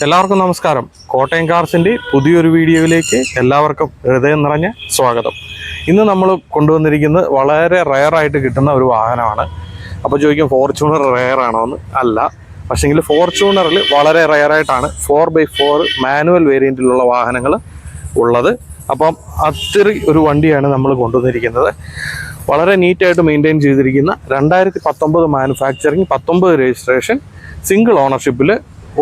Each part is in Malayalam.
എല്ലാവർക്കും നമസ്കാരം. കോട്ടയം കാർസിൻ്റെ പുതിയൊരു വീഡിയോയിലേക്ക് എല്ലാവർക്കും ഹൃദയം നിറഞ്ഞ സ്വാഗതം. ഇന്ന് നമ്മൾ കൊണ്ടുവന്നിരിക്കുന്നത് വളരെ റെയറായിട്ട് കിട്ടുന്ന ഒരു വാഹനമാണ്. അപ്പോൾ ചോദിക്കും ഫോർച്യൂണർ റെയർ ആണോ എന്ന്? അല്ല, പക്ഷേങ്കിൽ ഫോർച്യൂണറിൽ വളരെ റെയറായിട്ടാണ് 4x4 മാനുവൽ വേരിയൻറ്റിലുള്ള വാഹനങ്ങൾ ഉള്ളത്. അപ്പം അത്രയും ഒരു വണ്ടിയാണ് നമ്മൾ കൊണ്ടുവന്നിരിക്കുന്നത്. വളരെ നീറ്റായിട്ട് മെയിൻറ്റെയിൻ ചെയ്തിരിക്കുന്ന 2019 മാനുഫാക്ചറിങ്, 19 രജിസ്ട്രേഷൻ, സിംഗിൾ ഓണർഷിപ്പിൽ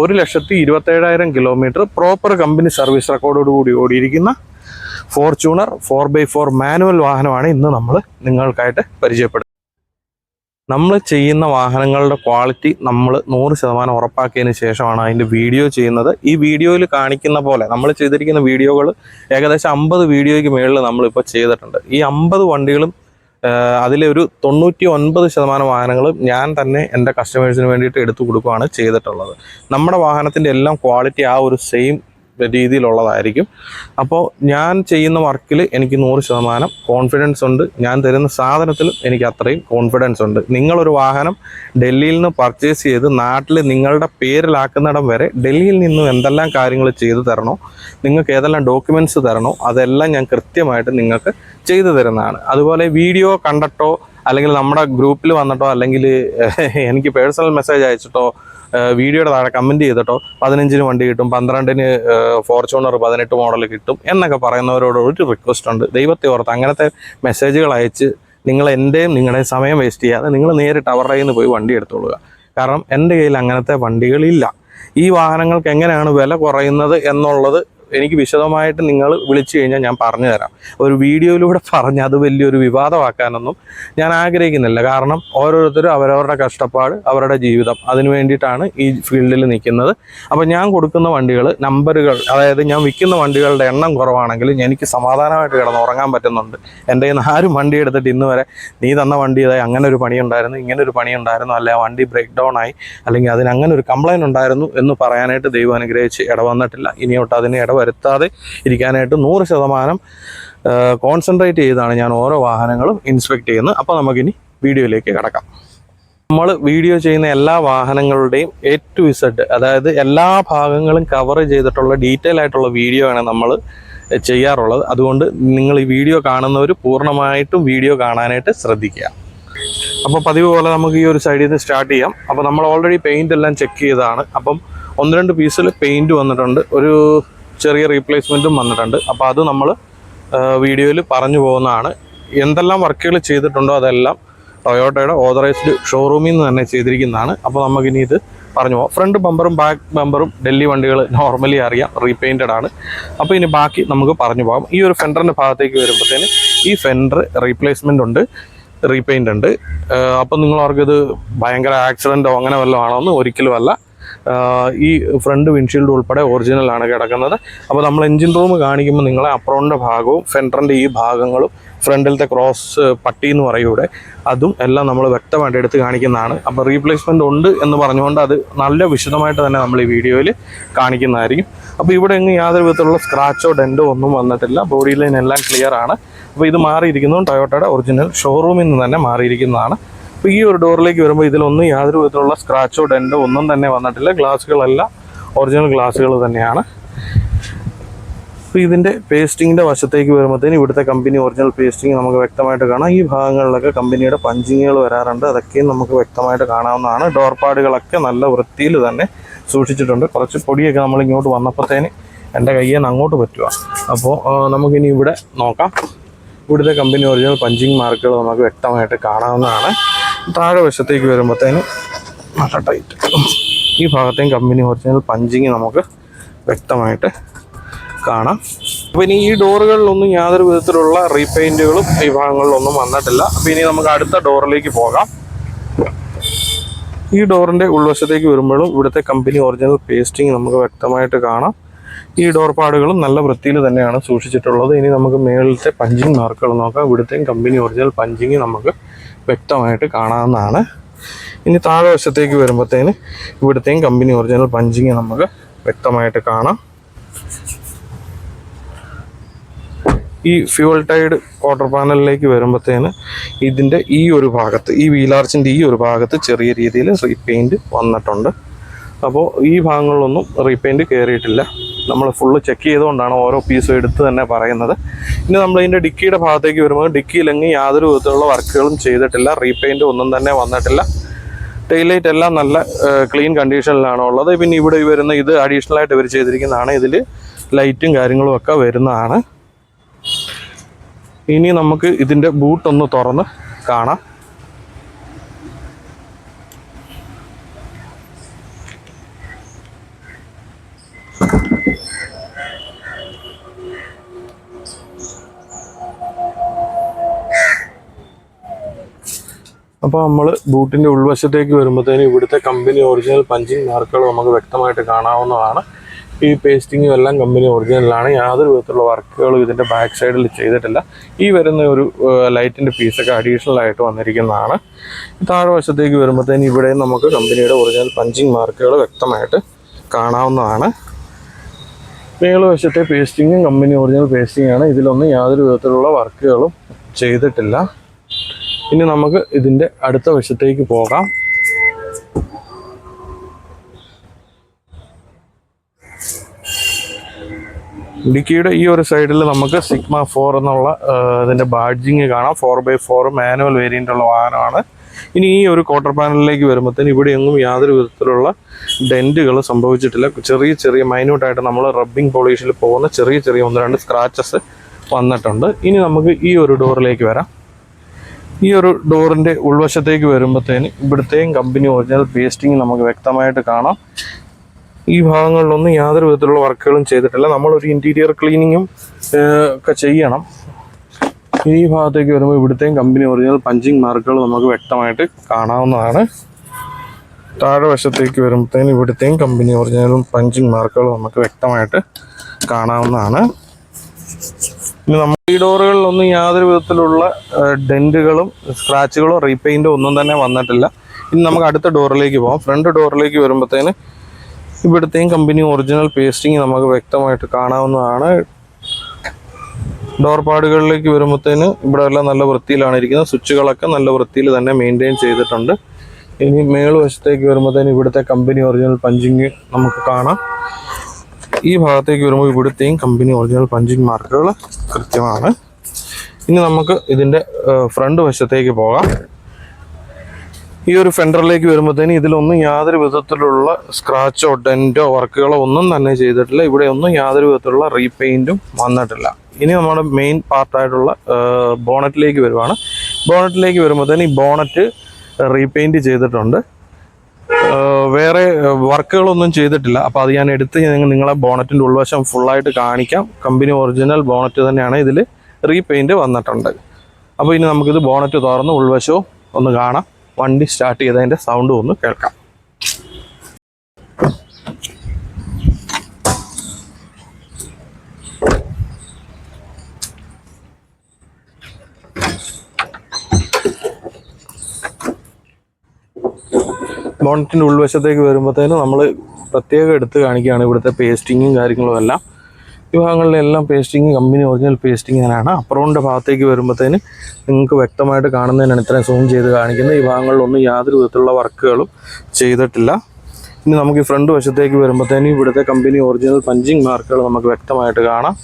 1,27,000 കിലോമീറ്റർ പ്രോപ്പർ കമ്പനി സർവീസ് റെക്കോർഡോടുകൂടി ഓടിയിരിക്കുന്ന ഫോർച്യൂണർ 4x4 മാനുവൽ വാഹനമാണ് ഇന്ന് നമ്മൾ നിങ്ങൾക്കായിട്ട് പരിചയപ്പെടുന്നത്. നമ്മൾ ചെയ്യുന്ന വാഹനങ്ങളുടെ ക്വാളിറ്റി നമ്മൾ 100% ഉറപ്പാക്കിയതിന് ശേഷമാണ് അതിൻ്റെ വീഡിയോ ചെയ്യുന്നത്. ഈ വീഡിയോയിൽ കാണിക്കുന്ന പോലെ നമ്മൾ ചെയ്തിരിക്കുന്ന വീഡിയോകൾ ഏകദേശം 50 വീഡിയോയ്ക്ക് മുകളിൽ നമ്മളിപ്പോൾ ചെയ്തിട്ടുണ്ട്. ഈ 50 വണ്ടികളും അതിലെ ഒരു 99% വാഹനങ്ങളും ഞാൻ തന്നെ എൻ്റെ കസ്റ്റമേഴ്സിന് വേണ്ടിയിട്ട് എടുത്തു കൊടുക്കുകയാണ് ചെയ്തിട്ടുള്ളത്. നമ്മുടെ വാഹനത്തിൻ്റെ എല്ലാം ക്വാളിറ്റി ആ ഒരു സെയിം രീതിയിലുള്ളതായിരിക്കും. അപ്പോൾ ഞാൻ ചെയ്യുന്ന വർക്കിൽ എനിക്ക് 100% കോൺഫിഡൻസ് ഉണ്ട്. ഞാൻ തരുന്ന സാധനത്തിലും എനിക്ക് അത്രയും കോൺഫിഡൻസ് ഉണ്ട്. നിങ്ങളൊരു വാഹനം ഡൽഹിയിൽ നിന്ന് പർച്ചേസ് ചെയ്ത് നാട്ടിൽ നിങ്ങളുടെ പേരിലാക്കുന്നിടം വരെ ഡൽഹിയിൽ നിന്നും എന്തെല്ലാം കാര്യങ്ങൾ ചെയ്തു തരണോ, നിങ്ങൾക്ക് ഏതെല്ലാം ഡോക്യുമെൻറ്റ്സ് തരണോ, അതെല്ലാം ഞാൻ കൃത്യമായിട്ട് നിങ്ങൾക്ക് ചെയ്തു തരുന്നതാണ്. അതുപോലെ വീഡിയോ കണ്ടിട്ടോ അല്ലെങ്കിൽ നമ്മുടെ ഗ്രൂപ്പിൽ വന്നിട്ടോ അല്ലെങ്കിൽ എനിക്ക് പേഴ്സണൽ മെസ്സേജ് അയച്ചിട്ടോ വീഡിയോയുടെ താഴെ കമൻറ്റ് ചെയ്തിട്ടോ 15-ന് വണ്ടി കിട്ടും, 12-ന് ഫോർച്യൂണർ 18 മോഡൽ കിട്ടും എന്നൊക്കെ പറയുന്നവരോട് ഒരു റിക്വസ്റ്റ് ഉണ്ട്. ദൈവത്തെ ഓർത്ത് അങ്ങനത്തെ മെസ്സേജുകൾ അയച്ച് നിങ്ങൾ എൻ്റെയും നിങ്ങളുടെയും സമയം വേസ്റ്റ് ചെയ്യാതെ നിങ്ങൾ നേരിട്ട് അവരുടെ കയ്യിൽ നിന്ന് പോയി വണ്ടി എടുത്തോളുക. കാരണം എൻ്റെ കയ്യിൽ അങ്ങനത്തെ വണ്ടികളില്ല. ഈ വാഹനങ്ങൾക്ക് എങ്ങനെയാണ് വില കുറയുന്നത് എന്നുള്ളത് എനിക്ക് വിശദമായിട്ട് നിങ്ങൾ വിളിച്ചു കഴിഞ്ഞാൽ ഞാൻ പറഞ്ഞു തരാം. ഒരു വീഡിയോയിലൂടെ പറഞ്ഞ് അത് വലിയൊരു വിവാദമാക്കാനൊന്നും ഞാൻ ആഗ്രഹിക്കുന്നില്ല. കാരണം ഓരോരുത്തരും അവരവരുടെ കഷ്ടപ്പാട്, അവരുടെ ജീവിതം, അതിന് വേണ്ടിയിട്ടാണ് ഈ ഫീൽഡിൽ നിൽക്കുന്നത്. അപ്പോൾ ഞാൻ കൊടുക്കുന്ന വണ്ടികൾ നമ്പറുകൾ, അതായത് ഞാൻ വിൽക്കുന്ന വണ്ടികളുടെ എണ്ണം കുറവാണെങ്കിൽ എനിക്ക് സമാധാനമായിട്ട് കിടന്ന് ഉറങ്ങാൻ പറ്റുന്നുണ്ട്. എൻ്റെ കയ്യിൽ നിന്ന് ആരും വണ്ടി എടുത്തിട്ട് ഇന്ന് വരെ നീ തന്ന വണ്ടി ഇതായി അങ്ങനെ ഒരു പണിയുണ്ടായിരുന്നു, ഇങ്ങനെ ഒരു പണിയുണ്ടായിരുന്നു, അല്ലെ ആ വണ്ടി ബ്രേക്ക് ഡൗൺ ആയി, അല്ലെങ്കിൽ അതിന് അങ്ങനെ ഒരു കംപ്ലൈൻറ്റ് ഉണ്ടായിരുന്നു എന്ന് പറയാനായിട്ട് ദൈവം അനുഗ്രഹിച്ച് ഇടവന്നിട്ടില്ല. ഇനിയോട്ട് അതിന് വരുത്താതെ ഇരിക്കാനായിട്ട് 100% കോൺസെൻട്രേറ്റ് ചെയ്താണ് ഞാൻ ഓരോ വാഹനങ്ങളും ഇൻസ്പെക്ട് ചെയ്യുന്നത്. അപ്പോൾ നമുക്കിനി വീഡിയോയിലേക്ക് കിടക്കാം. നമ്മൾ വീഡിയോ ചെയ്യുന്ന എല്ലാ വാഹനങ്ങളുടെയും A to Z, അതായത് എല്ലാ ഭാഗങ്ങളും കവർ ചെയ്തിട്ടുള്ള ഡീറ്റെയിൽ ആയിട്ടുള്ള വീഡിയോ ആണ് നമ്മൾ ചെയ്യാറുള്ളത്. അതുകൊണ്ട് നിങ്ങൾ ഈ വീഡിയോ കാണുന്നവർ പൂർണ്ണമായിട്ടും വീഡിയോ കാണാനായിട്ട് ശ്രദ്ധിക്കുക. അപ്പോൾ പതിവ് പോലെ നമുക്ക് ഈ ഒരു സൈഡിൽ നിന്ന് സ്റ്റാർട്ട് ചെയ്യാം. അപ്പോൾ നമ്മൾ ഓൾറെഡി പെയിൻ്റ് എല്ലാം ചെക്ക് ചെയ്തതാണ്. അപ്പം 1-2 പീസിൽ പെയിൻറ്റ് വന്നിട്ടുണ്ട്, ഒരു ചെറിയ റീപ്ലേസ്മെൻറ്റും വന്നിട്ടുണ്ട്. അപ്പോൾ അത് നമ്മൾ വീഡിയോയിൽ പറഞ്ഞു പോകുന്നതാണ്. എന്തെല്ലാം വർക്കുകൾ ചെയ്തിട്ടുണ്ടോ അതെല്ലാം ടൊയോട്ടയുടെ ഓതറൈസ്ഡ് ഷോറൂമിൽ നിന്ന് തന്നെ ചെയ്തിരിക്കുന്നതാണ്. അപ്പോൾ നമുക്കിനി ഇത് പറഞ്ഞു പോകാം. ഫ്രണ്ട് ബമ്പറും ബാക്ക് ബമ്പറും ഡൽഹി വണ്ടികൾ നോർമലി അറിയാം, റീപെയിൻറ്റഡ് ആണ്. അപ്പോൾ ഇനി ബാക്കി നമുക്ക് പറഞ്ഞു പോകാം. ഈ ഒരു ഫെൻഡറിൻ്റെ ഭാഗത്തേക്ക് വരുമ്പോഴത്തേന് ഈ ഫെൻഡർ റീപ്ലേസ്മെൻ്റ് ഉണ്ട്, റീപെയിൻ്റ് ഉണ്ട്. അപ്പോൾ നിങ്ങളവർക്കിത് ഭയങ്കര ആക്സിഡൻറ്റോ അങ്ങനെ വല്ലതും ആണോ എന്ന് ഒരിക്കലും അല്ല. ഈ ഫ്രണ്ട് വിൻഷീൽഡ് ഉൾപ്പെടെ ഒറിജിനലാണ് കിടക്കുന്നത്. അപ്പോൾ നമ്മൾ എൻജിൻ റൂം കാണിക്കുമ്പോൾ നിങ്ങളെ അപ്രോണിൻ്റെ ഭാഗവും ഫെൻഡറിൻ്റെ ഈ ഭാഗങ്ങളും ഫ്രണ്ടിലത്തെ ക്രോസ് പട്ടി എന്ന് പറയൂടെ, അതും എല്ലാം നമ്മൾ വ്യക്തമായിട്ട് എടുത്ത് കാണിക്കുന്നതാണ്. അപ്പോൾ റീപ്ലേസ്മെൻ്റ് ഉണ്ട് എന്ന് പറഞ്ഞുകൊണ്ട് അത് നല്ല വിശദമായിട്ട് തന്നെ നമ്മൾ ഈ വീഡിയോയിൽ കാണിക്കുന്നതായിരിക്കും. അപ്പോൾ ഇവിടെ എങ്ങും യാതൊരു വിധത്തിലുള്ള സ്ക്രാച്ചോ ഡെൻറ്റോ ഒന്നും വന്നിട്ടില്ല. ബോഡി ലൈൻ എല്ലാം ക്ലിയർ ആണ്. അപ്പോൾ ഇത് മാറിയിരിക്കുന്നതും ടൊയോട്ടയുടെ ഒറിജിനൽ ഷോറൂമിൽ നിന്ന് തന്നെ മാറിയിരിക്കുന്നതാണ്. അപ്പോൾ ഈ ഒരു ഡോറിലേക്ക് വരുമ്പോൾ ഇതിലൊന്നും യാതൊരു വിധത്തിലുള്ള സ്ക്രാച്ചോ ഡെൻറ്റോ ഒന്നും തന്നെ വന്നിട്ടില്ല. ഗ്ലാസ്സുകളെല്ലാം ഒറിജിനൽ ഗ്ലാസ്സുകൾ തന്നെയാണ്. അപ്പോൾ ഇതിൻ്റെ പേസ്റ്റിങ്ങിൻ്റെ വശത്തേക്ക് വരുമ്പോഴത്തേന് ഇവിടുത്തെ കമ്പനി ഒറിജിനൽ പേസ്റ്റിങ് നമുക്ക് വ്യക്തമായിട്ട് കാണാം. ഈ ഭാഗങ്ങളിലൊക്കെ കമ്പനിയുടെ പഞ്ചിങ്ങുകൾ വരാറുണ്ട്, അതൊക്കെയും നമുക്ക് വ്യക്തമായിട്ട് കാണാവുന്നതാണ്. ഡോർപാടുകളൊക്കെ നല്ല വൃത്തിയിൽ തന്നെ സൂക്ഷിച്ചിട്ടുണ്ട്. കുറച്ച് പൊടിയൊക്കെ നമ്മൾ ഇങ്ങോട്ട് വന്നപ്പോഴത്തേന് എൻ്റെ കയ്യിൽ നിന്ന് അങ്ങോട്ട് പറ്റുക. അപ്പോൾ നമുക്കിനി ഇവിടെ നോക്കാം. ഇവിടുത്തെ കമ്പനി ഒറിജിനൽ പഞ്ചിങ് മാർക്കുകൾ നമുക്ക് വ്യക്തമായിട്ട് കാണാവുന്നതാണ്. താഴെ വശത്തേക്ക് വരുമ്പോഴത്തേന് നല്ല ടൈറ്റ്, ഈ ഭാഗത്തെയും കമ്പനി ഒറിജിനൽ പഞ്ചിങ് നമുക്ക് വ്യക്തമായിട്ട് കാണാം. അപ്പോൾ ഇനി ഈ ഡോറുകളിലൊന്നും യാതൊരു വിധത്തിലുള്ള റീപെയിൻറ്റുകളും ഈ ഭാഗങ്ങളിലൊന്നും വന്നിട്ടില്ല. അപ്പോൾ ഇനി നമുക്ക് അടുത്ത ഡോറിലേക്ക് പോകാം. ഈ ഡോറിൻ്റെ ഉൾവശത്തേക്ക് വരുമ്പോഴും ഇവിടുത്തെ കമ്പനി ഒറിജിനൽ പേസ്റ്റിങ് നമുക്ക് വ്യക്തമായിട്ട് കാണാം. ഈ ഡോർപാടുകളും നല്ല വൃത്തിയിൽ തന്നെയാണ് സൂക്ഷിച്ചിട്ടുള്ളത്. ഇനി നമുക്ക് മേളിലത്തെ പഞ്ചിങ് മാർക്കുകൾ നോക്കാം. ഇവിടുത്തെയും കമ്പനി ഒറിജിനൽ പഞ്ചിങ് നമുക്ക് വ്യക്തമായിട്ട് കാണാവുന്നതാണ്. ഇനി താഴെ വശത്തേക്ക് വരുമ്പോഴത്തേന് ഇവിടുത്തെയും കമ്പനി ഒറിജിനൽ പഞ്ചിങ് നമുക്ക് വ്യക്തമായിട്ട് കാണാം. ഈ ഫ്യൂവൽ ടൈഡ് ക്വാർട്ടർ പാനലിലേക്ക് വരുമ്പോഴത്തേന് ഇതിൻ്റെ ഈ ഒരു ഭാഗത്ത്, ഈ വീലാർച്ചിൻ്റെ ഈ ഒരു ഭാഗത്ത് ചെറിയ രീതിയിൽ റീപെയിൻറ്റ് വന്നിട്ടുണ്ട്. അപ്പോൾ ഈ ഭാഗങ്ങളിലൊന്നും റീപെയിൻറ്റ് കയറിയിട്ടില്ല. നമ്മൾ ഫുള്ള് ചെക്ക് ചെയ്തുകൊണ്ടാണ് ഓരോ പീസും എടുത്ത് തന്നെ പറയുന്നത്. ഇനി നമ്മൾ ഇതിൻ്റെ ഡിക്കിയുടെ ഭാഗത്തേക്ക് വരുമ്പോൾ ഡിക്കിയിലെങ്കിൽ യാതൊരു വിധത്തിലുള്ള വർക്കുകളും ചെയ്തിട്ടില്ല, റീപെയിൻറ്റ് ഒന്നും തന്നെ വന്നിട്ടില്ല. ടെയിലൈറ്റ് എല്ലാം നല്ല ക്ലീൻ കണ്ടീഷനിലാണ് ഉള്ളത്. പിന്നെ ഇവിടെ വരുന്ന ഇത് അഡീഷണലായിട്ട് ഇവർ ചെയ്തിരിക്കുന്നതാണ്. ഇതിൽ ലൈറ്റും കാര്യങ്ങളും ഒക്കെ വരുന്നതാണ്. ഇനി നമുക്ക് ഇതിൻ്റെ ബൂട്ടൊന്ന് തുറന്ന് കാണാം. അപ്പോൾ നമ്മൾ ബൂട്ടിൻ്റെ ഉൾവശത്തേക്ക് വരുമ്പോഴത്തേനും ഇവിടുത്തെ കമ്പനി ഒറിജിനൽ പഞ്ചിങ് മാർക്കുകൾ നമുക്ക് വ്യക്തമായിട്ട് കാണാവുന്നതാണ്. ഈ പേസ്റ്റിങ്ങും എല്ലാം കമ്പനി ഒറിജിനലാണ്. യാതൊരു വിധത്തിലുള്ള വർക്കുകളും ഇതിൻ്റെ ബാക്ക് സൈഡിൽ ചെയ്തിട്ടില്ല. ഈ വരുന്ന ഒരു ലൈറ്റിൻ്റെ പീസൊക്കെ അഡീഷണൽ ആയിട്ട് വന്നിരിക്കുന്നതാണ്. താഴെ വശത്തേക്ക് വരുമ്പോഴത്തേനും ഇവിടെയും നമുക്ക് കമ്പനിയുടെ ഒറിജിനൽ പഞ്ചിങ് മാർക്കുകൾ വ്യക്തമായിട്ട് കാണാവുന്നതാണ്. മേള് വശത്തെ പേസ്റ്റിങ്ങും കമ്പനി ഒറിജിനൽ പേസ്റ്റിങ്ങാണ്. ഇതിലൊന്നും യാതൊരു വിധത്തിലുള്ള വർക്കുകളും ചെയ്തിട്ടില്ല. ഇനി നമുക്ക് ഇതിൻ്റെ അടുത്ത വശത്തേക്ക് പോകാം. ഡിക്കിയുടെ ഈ ഒരു സൈഡിൽ നമുക്ക് സിഗ്മ 4 എന്നുള്ള ഇതിൻ്റെ ബാഡ്ജിങ് കാണാം. 4x4 മാനുവൽ വേരിയൻ്റ് ഉള്ള വാഹനമാണ്. ഇനി ഈ ഒരു ക്വാർട്ടർ പാനലിലേക്ക് വരുമ്പോഴത്തേന് ഇവിടെയൊന്നും യാതൊരു വിധത്തിലുള്ള ഡെൻറ്റുകൾ സംഭവിച്ചിട്ടില്ല. ചെറിയ ചെറിയ മൈന്യൂട്ടായിട്ട് നമ്മൾ റബ്ബിംഗ് പോളിഷിൽ പോകുന്ന ചെറിയ ചെറിയ 1-2 സ്ക്രാച്ചസ് വന്നിട്ടുണ്ട്. ഇനി നമുക്ക് ഈ ഒരു ഡോറിലേക്ക് വരാം. ഈ ഒരു ഡോറിൻ്റെ ഉൾവശത്തേക്ക് വരുമ്പോഴത്തേന് ഇവിടുത്തെയും കമ്പനി ഒറിജിനൽ പേസ്റ്റിങ് നമുക്ക് വ്യക്തമായിട്ട് കാണാം. ഈ ഭാഗങ്ങളിലൊന്നും യാതൊരു വിധത്തിലുള്ള വർക്കുകളും ചെയ്തിട്ടില്ല. നമ്മളൊരു ഇൻറ്റീരിയർ ക്ലീനിങ്ങും ഒക്കെ ചെയ്യണം. ഈ ഭാഗത്തേക്ക് വരുമ്പോൾ ഇവിടുത്തെയും കമ്പനി ഒറിജിനൽ പഞ്ചിങ് മാർക്കുകൾ നമുക്ക് വ്യക്തമായിട്ട് കാണാവുന്നതാണ്. താഴെ വശത്തേക്ക് വരുമ്പോഴത്തേന് ഇവിടുത്തെയും കമ്പനി ഒറിജിനൽ പഞ്ചിങ് മാർക്കുകൾ നമുക്ക് വ്യക്തമായിട്ട് കാണാവുന്നതാണ്. ഇനി നമ്മൾ ഈ ഡോറുകളിലൊന്നും യാതൊരു വിധത്തിലുള്ള ഡെൻറ്റുകളും സ്ക്രാച്ചുകളോ റീപെയിൻറ്റോ ഒന്നും തന്നെ വന്നിട്ടില്ല. ഇനി നമുക്ക് അടുത്ത ഡോറിലേക്ക് പോകാം. ഫ്രണ്ട് ഡോറിലേക്ക് വരുമ്പോഴത്തേന് ഇവിടുത്തെയും കമ്പനി ഒറിജിനൽ പേസ്റ്റിങ് നമുക്ക് വ്യക്തമായിട്ട് കാണാവുന്നതാണ്. ഡോർ പാടുകളിലേക്ക് വരുമ്പോഴത്തേന് ഇവിടെ എല്ലാം നല്ല വൃത്തിയിലാണ് ഇരിക്കുന്നത്. സ്വിച്ചുകളൊക്കെ നല്ല വൃത്തിയിൽ തന്നെ മെയിൻറ്റെയിൻ ചെയ്തിട്ടുണ്ട്. ഇനി മേള് വശത്തേക്ക് വരുമ്പോഴത്തേന് ഇവിടുത്തെ കമ്പനി ഒറിജിനൽ പഞ്ചിങ് നമുക്ക് കാണാം. ഈ ഭാഗത്തേക്ക് വരുമ്പോൾ ഇവിടുത്തെയും കമ്പനി ഒറിജിനൽ പഞ്ചിങ് മാർക്കുകൾ കൃത്യമാണ്. ഇനി നമുക്ക് ഇതിൻ്റെ ഫ്രണ്ട് വശത്തേക്ക് പോകാം. ഈ ഒരു ഫെൻഡറിലേക്ക് വരുമ്പോഴത്തേന് ഇതിലൊന്നും യാതൊരു വിധത്തിലുള്ള സ്ക്രാച്ചോ ഡെൻറ്റോ വർക്കുകളോ ഒന്നും തന്നെ ചെയ്തിട്ടില്ല. ഇവിടെ ഒന്നും യാതൊരു വിധത്തിലുള്ള റീപെയിൻറ്റും വന്നിട്ടില്ല. ഇനി നമ്മുടെ മെയിൻ പാർട്ടായിട്ടുള്ള ബോണറ്റിലേക്ക് വരുവാണ്. ബോണറ്റിലേക്ക് വരുമ്പോഴത്തേന് ഈ ബോണറ്റ് റീപെയിൻറ്റ് ചെയ്തിട്ടുണ്ട്. വേറെ വർക്കുകളൊന്നും ചെയ്തിട്ടില്ല. അപ്പോൾ അത് ഞാൻ എടുത്ത് നിങ്ങളെ ബോണറ്റിൻ്റെ ഉൾവശം ഫുള്ളായിട്ട് കാണിക്കാം. കമ്പനി ഒറിജിനൽ ബോണറ്റ് തന്നെയാണ്. ഇതിൽ റീപെയിൻറ്റ് വന്നിട്ടുണ്ട്. അപ്പോൾ ഇനി നമുക്കിത് ബോണറ്റ് തുറന്ന് ഉൾവശവും ഒന്ന് കാണാം. വണ്ടി സ്റ്റാർട്ട് ചെയ്തതിൻ്റെ സൗണ്ടും ഒന്ന് കേൾക്കാം. ബോണറ്റിൻ്റെ ഉൾവശത്തേക്ക് വരുമ്പോഴത്തേനും നമ്മൾ പ്രത്യേകം എടുത്ത് കാണിക്കുകയാണ് ഇവിടുത്തെ പേസ്റ്റിങ്ങും കാര്യങ്ങളും എല്ലാം. ഈ ഭാഗങ്ങളിലെല്ലാം പേസ്റ്റിങ് കമ്പനി ഒറിജിനൽ പേസ്റ്റിങ് തന്നെയാണ്. അപ്പുറമിൻ്റെ ഭാഗത്തേക്ക് വരുമ്പോഴത്തേന് നിങ്ങൾക്ക് വ്യക്തമായിട്ട് കാണുന്നതിനാണ് ഇത്രയും സൂം ചെയ്ത് കാണിക്കുന്നത്. ഈ ഭാഗങ്ങളിലൊന്നും യാതൊരു വിധത്തിലുള്ള വർക്കുകളും ചെയ്തിട്ടില്ല. ഇനി നമുക്ക് ഈ ഫ്രണ്ട് വശത്തേക്ക് വരുമ്പോഴത്തേനും ഇവിടുത്തെ കമ്പനി ഒറിജിനൽ പഞ്ചിങ് മാർക്കുകൾ നമുക്ക് വ്യക്തമായിട്ട് കാണാം.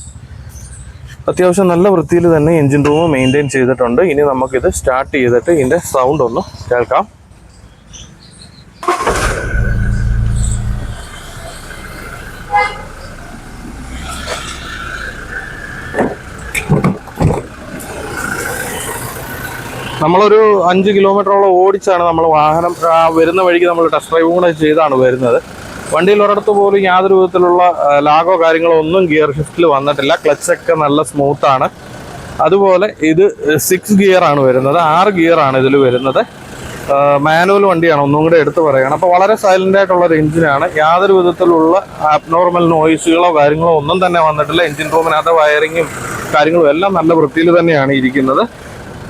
അത്യാവശ്യം നല്ല വൃത്തിയിൽ തന്നെ എൻജിൻ റൂം മെയിൻറ്റെയിൻ ചെയ്തിട്ടുണ്ട്. ഇനി നമുക്കിത് സ്റ്റാർട്ട് ചെയ്തിട്ട് ഇതിൻ്റെ സൗണ്ട് ഒന്ന് കേൾക്കാം. നമ്മളൊരു 5 കിലോമീറ്ററോളം ഓടിച്ചാണ് നമ്മൾ വാഹനം വരുന്ന വഴിക്ക് നമ്മൾ ടെസ്റ്റ് ഡ്രൈവ് കൂടെ ചെയ്താണ് വരുന്നത്. വണ്ടിയിൽ ഒരിടത്ത് പോലും യാതൊരു വിധത്തിലുള്ള ലാഗോ കാര്യങ്ങളോ ഒന്നും ഗിയർ ഷിഫ്റ്റിൽ വന്നിട്ടില്ല. ക്ലച്ചൊക്കെ നല്ല സ്മൂത്താണ്. അതുപോലെ ഇത് 6 ഗിയറാണ് വരുന്നത്. 6 ഗിയറാണ് ഇതിൽ വരുന്നത്. മാനുവൽ വണ്ടിയാണ്, ഒന്നും കൂടെ എടുത്ത് പറയുകയാണ്. അപ്പോൾ വളരെ സൈലൻ്റ് ആയിട്ടുള്ളൊരു എഞ്ചിനാണ്. യാതൊരു വിധത്തിലുള്ള അബ്നോർമൽ നോയ്സുകളോ കാര്യങ്ങളോ ഒന്നും തന്നെ വന്നിട്ടില്ല. എഞ്ചിൻ റൂമിനകത്ത് വയറിങ്ങും കാര്യങ്ങളും എല്ലാം നല്ല വൃത്തിയിൽ തന്നെയാണ് ഇരിക്കുന്നത്.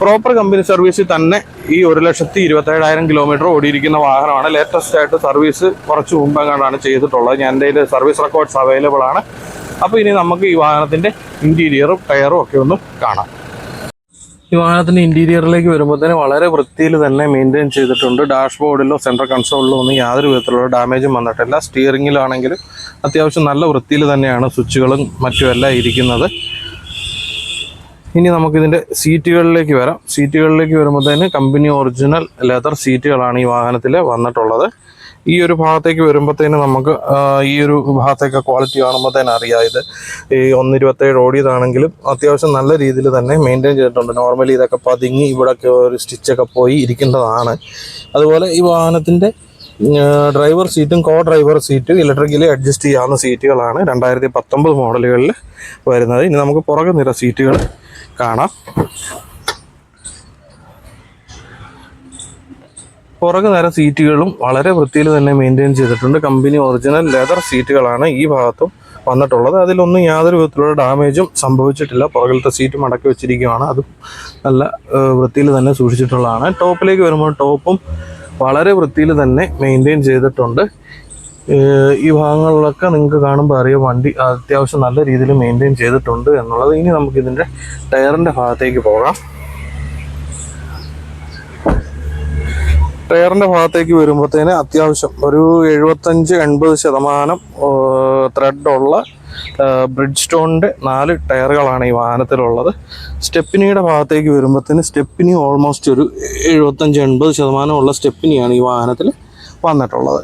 പ്രോപ്പർ കമ്പനി സർവീസിൽ തന്നെ ഈ 1,27,000 കിലോമീറ്റർ ഓടിയിരിക്കുന്ന വാഹനമാണ്. ലേറ്റസ്റ്റ് ആയിട്ട് സർവീസ് കുറച്ച് മുമ്പെങ്ങാണ്ടാണ് ചെയ്തിട്ടുള്ളത്. ഞാൻ എൻ്റെ സർവീസ് റെക്കോർഡ്സ് അവൈലബിൾ ആണ്. അപ്പോൾ ഇനി നമുക്ക് ഈ വാഹനത്തിൻ്റെ ഇൻറ്റീരിയറും ടയറും ഒക്കെ ഒന്ന് കാണാം. ഈ വാഹനത്തിൻ്റെ ഇൻറ്റീരിയറിലേക്ക് വരുമ്പോഴത്തേന് വളരെ വൃത്തിയിൽ തന്നെ മെയിൻറ്റെയിൻ ചെയ്തിട്ടുണ്ട്. ഡാഷ്ബോർഡിലോ സെൻട്രൽ കൺസോളിലോ ഒന്നും യാതൊരു വിധത്തിലുള്ള ഡാമേജും വന്നിട്ടില്ല. സ്റ്റിയറിങ്ങിലാണെങ്കിലും അത്യാവശ്യം നല്ല വൃത്തിയിൽ തന്നെയാണ് സ്വിച്ചുകളും മറ്റുമെല്ലാം ഇരിക്കുന്നത്. ഇനി നമുക്കിതിൻ്റെ സീറ്റുകളിലേക്ക് വരാം. സീറ്റുകളിലേക്ക് വരുമ്പോഴത്തേന് കമ്പനി ഒറിജിനൽ ലെതർ സീറ്റുകളാണ് ഈ വാഹനത്തിൽ വന്നിട്ടുള്ളത്. ഈ ഒരു ഭാഗത്തേക്ക് വരുമ്പോഴത്തേന് നമുക്ക് ഈ ഒരു ഭാഗത്തേക്ക് ക്വാളിറ്റി കാണുമ്പോഴത്തേന് അറിയാം. ഇത് ഈ 1.27 ഓടിയതാണെങ്കിലും അത്യാവശ്യം നല്ല രീതിയിൽ തന്നെ മെയിൻറ്റെയിൻ ചെയ്തിട്ടുണ്ട്. നോർമലി ഇതൊക്കെ പതുങ്ങി ഇവിടെയൊക്കെ ഒരു സ്റ്റിച്ചൊക്കെ പോയി ഇരിക്കേണ്ടതാണ്. അതുപോലെ ഈ വാഹനത്തിൻ്റെ ഡ്രൈവർ സീറ്റും കോ ഡ്രൈവർ സീറ്റും ഇലക്ട്രിക്കലി അഡ്ജസ്റ്റ് ചെയ്യാവുന്ന സീറ്റുകളാണ് 2019 മോഡലുകളിൽ വരുന്നത്. ഇനി നമുക്ക് പുറകെ നിര സീറ്റുകൾ കാണാം. പുറകെ നിര സീറ്റുകളും വളരെ വൃത്തിയിൽ തന്നെ മെയിൻറ്റെയിൻ ചെയ്തിട്ടുണ്ട്. കമ്പനി ഒറിജിനൽ ലെതർ സീറ്റുകളാണ് ഈ ഭാഗത്തും വന്നിട്ടുള്ളത്. അതിലൊന്നും യാതൊരു വിധത്തിലുള്ള ഡാമേജും സംഭവിച്ചിട്ടില്ല. പുറകിലത്തെ സീറ്റ് മടക്കി വെച്ചിരിക്കുകയാണ്. അതും നല്ല വൃത്തിയിൽ തന്നെ സൂക്ഷിച്ചിട്ടുള്ളതാണ്. ടോപ്പിലേക്ക് വരുമ്പോൾ ടോപ്പും വളരെ വൃത്തിയിൽ തന്നെ മെയിൻറ്റെയിൻ ചെയ്തിട്ടുണ്ട്. ഈ ഭാഗങ്ങളിലൊക്കെ നിങ്ങൾക്ക് കാണുമ്പോൾ അറിയാം വണ്ടി അത്യാവശ്യം നല്ല രീതിയിൽ മെയിൻറ്റെയിൻ ചെയ്തിട്ടുണ്ട് എന്നുള്ളത്. ഇനി നമുക്കിതിൻ്റെ ടയറിൻ്റെ ഭാഗത്തേക്ക് പോകാം. ടയറിൻ്റെ ഭാഗത്തേക്ക് വരുമ്പോഴത്തേന് അത്യാവശ്യം ഒരു 75-80% ത്രെഡുള്ള ബ്രിഡ്ജ് സ്റ്റോണിൻ്റെ 4 ടയറുകളാണ് ഈ വാഹനത്തിലുള്ളത്. സ്റ്റെപ്പിനിയുടെ ഭാഗത്തേക്ക് വരുമ്പോഴത്തേന് സ്റ്റെപ്പിനി ഓൾമോസ്റ്റ് ഒരു 75-80% ഉള്ള സ്റ്റെപ്പിനിയാണ് ഈ വാഹനത്തിൽ വന്നിട്ടുള്ളത്.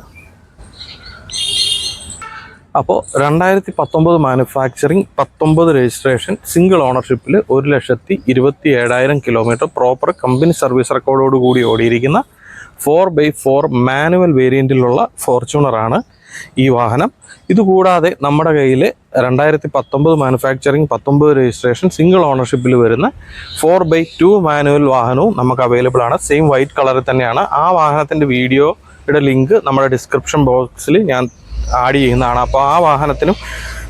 അപ്പോൾ 2019 മാനുഫാക്ചറിങ്, 19 രജിസ്ട്രേഷൻ, സിംഗിൾ ഓണർഷിപ്പിൽ 1,27,000 കിലോമീറ്റർ പ്രോപ്പർ കമ്പനി സർവീസ് റെക്കോർഡോട് കൂടി ഓടിയിരിക്കുന്ന 4x4 മാനുവൽ വേരിയൻറ്റിലുള്ള ഫോർച്യൂണറാണ് ഈ വാഹനം. ഇതുകൂടാതെ നമ്മുടെ കയ്യിൽ 2019 മാനുഫാക്ചറിങ്, 19 രജിസ്ട്രേഷൻ, സിംഗിൾ ഓണർഷിപ്പിൽ വരുന്ന 4x2 മാനുവൽ വാഹനവും നമുക്ക് അവൈലബിൾ ആണ്. സെയിം വൈറ്റ് കളറിൽ തന്നെയാണ്. ആ വാഹനത്തിൻ്റെ വീഡിയോയുടെ ലിങ്ക് നമ്മുടെ ഡിസ്ക്രിപ്ഷൻ ബോക്സിൽ ഞാൻ ആഡ് ചെയ്യുന്നതാണ്. അപ്പോൾ ആ വാഹനത്തിനും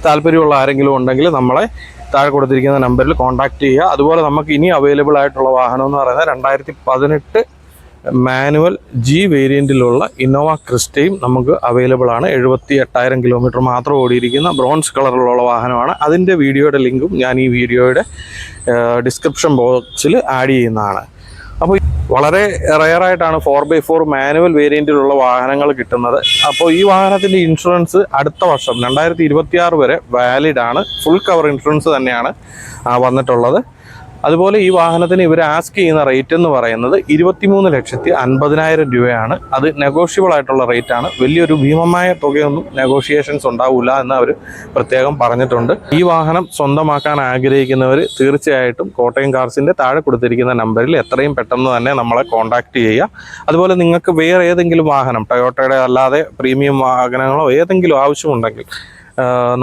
താല്പര്യമുള്ള ആരെങ്കിലും ഉണ്ടെങ്കിൽ നമ്മളെ താഴെ കൊടുത്തിരിക്കുന്ന നമ്പറിൽ കോൺടാക്റ്റ് ചെയ്യുക. അതുപോലെ നമുക്ക് ഇനി അവൈലബിൾ ആയിട്ടുള്ള വാഹനം എന്ന് പറയുന്നത് 2018 മാനുവൽ ജി വേരിയൻറ്റിലുള്ള ഇന്നോവ ക്രിസ്റ്റയും നമുക്ക് അവൈലബിൾ ആണ്. 78,000 കിലോമീറ്റർ മാത്രം ഓടിയിരിക്കുന്ന ബ്രോൺസ് കളറിലുള്ള വാഹനമാണ്. അതിൻ്റെ വീഡിയോയുടെ ലിങ്കും ഞാൻ ഈ വീഡിയോയുടെ ഡിസ്ക്രിപ്ഷൻ ബോക്സിൽ ആഡ് ചെയ്യുന്നതാണ്. അപ്പോൾ വളരെ റെയറായിട്ടാണ് 4x4 മാനുവൽ വേരിയൻറ്റിലുള്ള വാഹനങ്ങൾ കിട്ടുന്നത്. അപ്പോൾ ഈ വാഹനത്തിൻ്റെ ഇൻഷുറൻസ് അടുത്ത വർഷം 2026 വരെ വാലിഡ് ആണ്. ഫുൾ കവർ ഇൻഷുറൻസ് തന്നെയാണ് വന്നിട്ടുള്ളത്. അതുപോലെ ഈ വാഹനത്തിന് ഇവർ ആസ്ക് ചെയ്യുന്ന റേറ്റ് എന്ന് പറയുന്നത് 23,50,000 രൂപയാണ്. അത് നെഗോഷ്യബിൾ ആയിട്ടുള്ള റേറ്റാണ്. വലിയൊരു ഭീമമായ തുകയൊന്നും നെഗോഷിയേഷൻസ് ഉണ്ടാവില്ല എന്ന് അവർ പ്രത്യേകം പറഞ്ഞിട്ടുണ്ട്. ഈ വാഹനം സ്വന്തമാക്കാൻ ആഗ്രഹിക്കുന്നവർ തീർച്ചയായിട്ടും കോട്ടയം കാർസിൻ്റെ താഴെ കൊടുത്തിരിക്കുന്ന നമ്പറിൽ എത്രയും പെട്ടെന്ന് തന്നെ നമ്മളെ കോൺടാക്റ്റ് ചെയ്യുക. അതുപോലെ നിങ്ങൾക്ക് വേറെ ഏതെങ്കിലും വാഹനം, ടൊയോട്ടയുടെ അല്ലാതെ പ്രീമിയം വാഹനങ്ങളോ ഏതെങ്കിലും ആവശ്യമുണ്ടെങ്കിൽ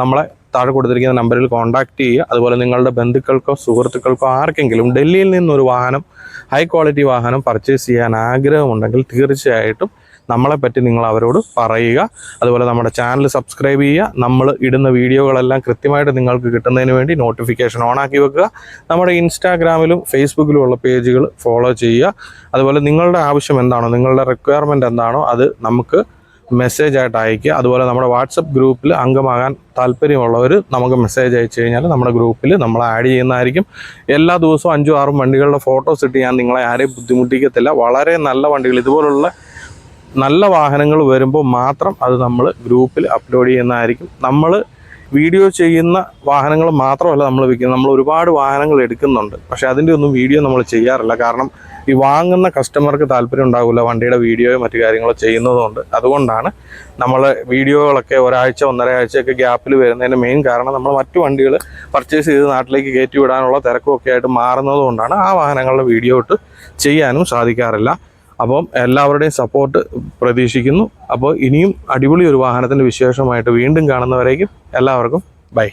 നമ്മളെ താഴെ കൊടുത്തിരിക്കുന്ന നമ്പറിൽ കോൺടാക്റ്റ് ചെയ്യുക. അതുപോലെ നിങ്ങളുടെ ബന്ധുക്കൾക്കോ സുഹൃത്തുക്കൾക്കോ ആർക്കെങ്കിലും ഡൽഹിയിൽ നിന്നൊരു വാഹനം, ഹൈ ക്വാളിറ്റി വാഹനം പർച്ചേസ് ചെയ്യാൻ ആഗ്രഹമുണ്ടെങ്കിൽ തീർച്ചയായിട്ടും നമ്മളെപ്പറ്റി നിങ്ങൾ അവരോട് പറയുക. അതുപോലെ നമ്മുടെ ചാനൽ സബ്സ്ക്രൈബ് ചെയ്യുക. നമ്മൾ ഇടുന്ന വീഡിയോകളെല്ലാം കൃത്യമായിട്ട് നിങ്ങൾക്ക് കിട്ടുന്നതിന് വേണ്ടി നോട്ടിഫിക്കേഷൻ ഓണാക്കി വെക്കുക. നമ്മുടെ ഇൻസ്റ്റാഗ്രാമിലും ഫേസ്ബുക്കിലും ഉള്ള പേജുകൾ ഫോളോ ചെയ്യുക. അതുപോലെ നിങ്ങളുടെ ആവശ്യം എന്താണോ, നിങ്ങളുടെ റിക്വയർമെൻറ്റ് എന്താണോ അത് നമുക്ക് മെസ്സേജ് ആയിട്ട് അയയ്ക്കുക. അതുപോലെ നമ്മുടെ വാട്സപ്പ് ഗ്രൂപ്പിൽ അംഗമാകാൻ താല്പര്യമുള്ളവർ നമുക്ക് മെസ്സേജ് അയച്ചു കഴിഞ്ഞാൽ നമ്മുടെ ഗ്രൂപ്പിൽ നമ്മൾ ആഡ് ചെയ്യുന്നതായിരിക്കും. എല്ലാ ദിവസവും 5-6 വണ്ടികളുടെ ഫോട്ടോസ് ഇട്ട് ഞാൻ നിങ്ങളെ ആരെയും ബുദ്ധിമുട്ടിക്കത്തില്ല. വളരെ നല്ല വണ്ടികൾ, ഇതുപോലുള്ള നല്ല വാഹനങ്ങൾ വരുമ്പോൾ മാത്രം അത് നമ്മൾ ഗ്രൂപ്പിൽ അപ്ലോഡ് ചെയ്യുന്നതായിരിക്കും. നമ്മൾ വീഡിയോ ചെയ്യുന്ന വാഹനങ്ങൾ മാത്രമല്ല നമ്മൾ വിൽക്കുന്നത്. നമ്മൾ ഒരുപാട് വാഹനങ്ങൾ എടുക്കുന്നുണ്ട്, പക്ഷേ അതിൻ്റെ ഒന്നും വീഡിയോ നമ്മൾ ചെയ്യാറില്ല. കാരണം ഈ വാങ്ങുന്ന കസ്റ്റമർക്ക് താല്പര്യം ഉണ്ടാകില്ല വണ്ടിയുടെ വീഡിയോയോ മറ്റു കാര്യങ്ങളോ ചെയ്യുന്നതുകൊണ്ട്. അതുകൊണ്ടാണ് നമ്മൾ വീഡിയോകളൊക്കെ ഒരാഴ്ച 1.5 ആഴ്ചയൊക്കെ ഗ്യാപ്പിൽ വരുന്നതിൻ്റെ മെയിൻ കാരണം നമ്മൾ മറ്റു വണ്ടികൾ പർച്ചേസ് ചെയ്ത് നാട്ടിലേക്ക് കയറ്റി വിടാനുള്ള തിരക്കൊക്കെ ആയിട്ട് മാറുന്നത് കൊണ്ടാണ് ആ വാഹനങ്ങളുടെ വീഡിയോ ഇട്ട് ചെയ്യാനും സാധിക്കാറില്ല. അപ്പം എല്ലാവരുടെയും സപ്പോർട്ട് പ്രതീക്ഷിക്കുന്നു. അപ്പോൾ ഇനിയും അടിപൊളി ഒരു വാഹനത്തിൻ്റെ വിശേഷമായിട്ട് വീണ്ടും കാണുന്നവരേക്കും എല്ലാവർക്കും ബൈ.